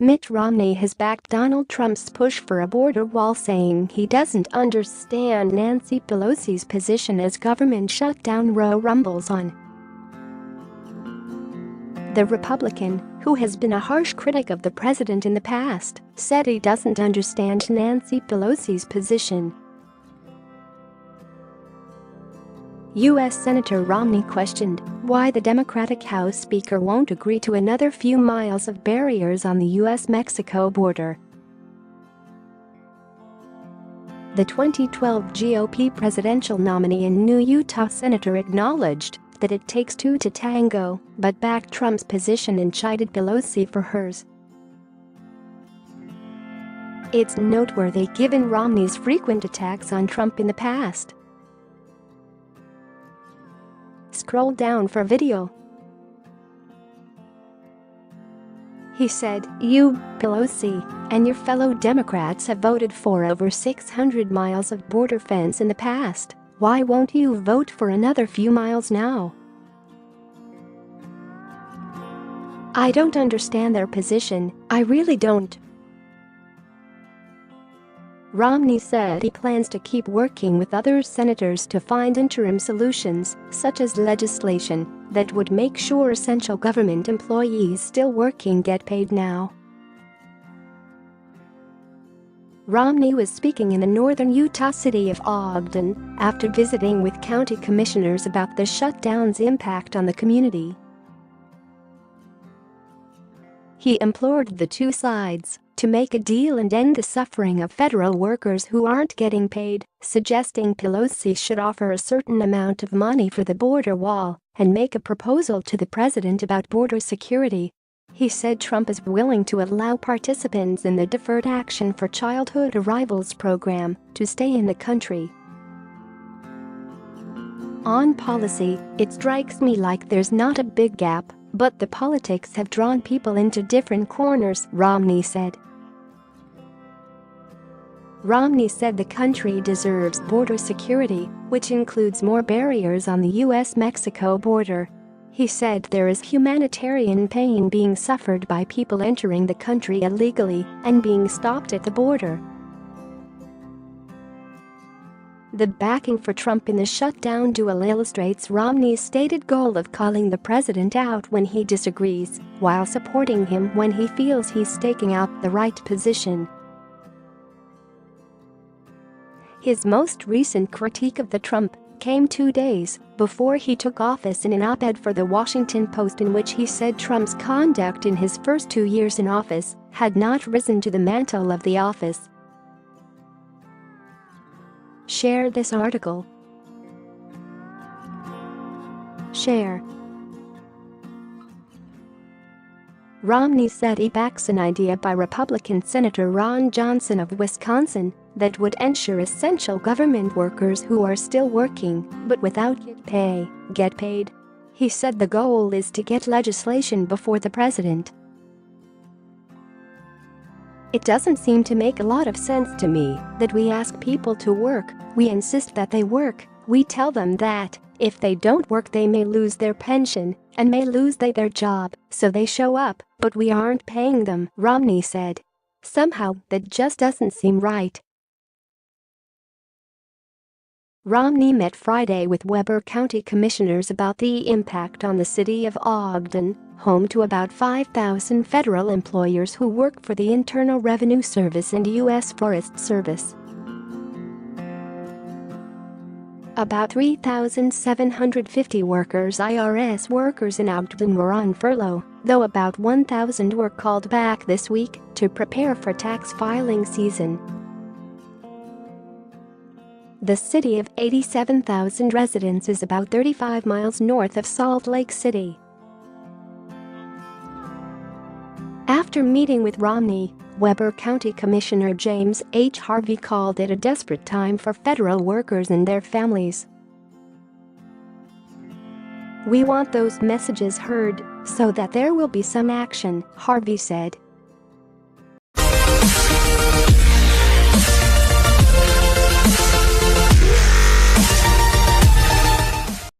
Mitt Romney has backed Donald Trump's push for a border wall, saying he doesn't understand Nancy Pelosi's position as government shutdown rumbles on. The Republican, who has been a harsh critic of the president in the past, said he doesn't understand Nancy Pelosi's position. U.S. Senator Romney questioned why the Democratic House Speaker won't agree to another few miles of barriers on the U.S. Mexico border. The 2012 GOP presidential nominee and new Utah senator acknowledged that it takes two to tango, but backed Trump's position and chided Pelosi for hers. It's noteworthy given Romney's frequent attacks on Trump in the past. Scroll down for video. He said, "You, Pelosi, and your fellow Democrats have voted for over 600 miles of border fence in the past. Why won't you vote for another few miles now? I don't understand their position, I really don't." Romney said he plans to keep working with other senators to find interim solutions, such as legislation that would make sure essential government employees still working get paid now. Romney was speaking in the northern Utah city of Ogden after visiting with county commissioners about the shutdown's impact on the community. He implored the two sides to make a deal and end the suffering of federal workers who aren't getting paid, suggesting Pelosi should offer a certain amount of money for the border wall and make a proposal to the president about border security. He said Trump is willing to allow participants in the Deferred Action for Childhood Arrivals program to stay in the country. On policy, it strikes me like there's not a big gap, but the politics have drawn people into different corners, Romney said. Romney said the country deserves border security, which includes more barriers on the U.S. Mexico border. He said there is humanitarian pain being suffered by people entering the country illegally and being stopped at the border. The backing for Trump in the shutdown duel illustrates Romney's stated goal of calling the president out when he disagrees, while supporting him when he feels he's staking out the right position. His most recent critique of the Trump came 2 days before he took office in an op-ed for The Washington Post, in which he said Trump's conduct in his first 2 years in office had not risen to the mantle of the office. Share this article. Share. Romney said he backs an idea by Republican Senator Ron Johnson of Wisconsin that would ensure essential government workers who are still working but without pay get paid. He said the goal is to get legislation before the president. "It doesn't seem to make a lot of sense to me that we ask people to work, we insist that they work, we tell them that if they don't work they may lose their pension and may lose their job, so they show up, but we aren't paying them," Romney said. "Somehow that just doesn't seem right." Romney met Friday with Weber County commissioners about the impact on the city of Ogden, home to about 5,000 federal employers who work for the Internal Revenue Service and U.S. Forest Service. About 3,750 IRS workers in Ogden were on furlough, though about 1,000 were called back this week to prepare for tax filing season. The city of 87,000 residents is about 35 miles north of Salt Lake City. After meeting with Romney, Weber County Commissioner James H. Harvey called it a desperate time for federal workers and their families. "We want those messages heard so that there will be some action," Harvey said.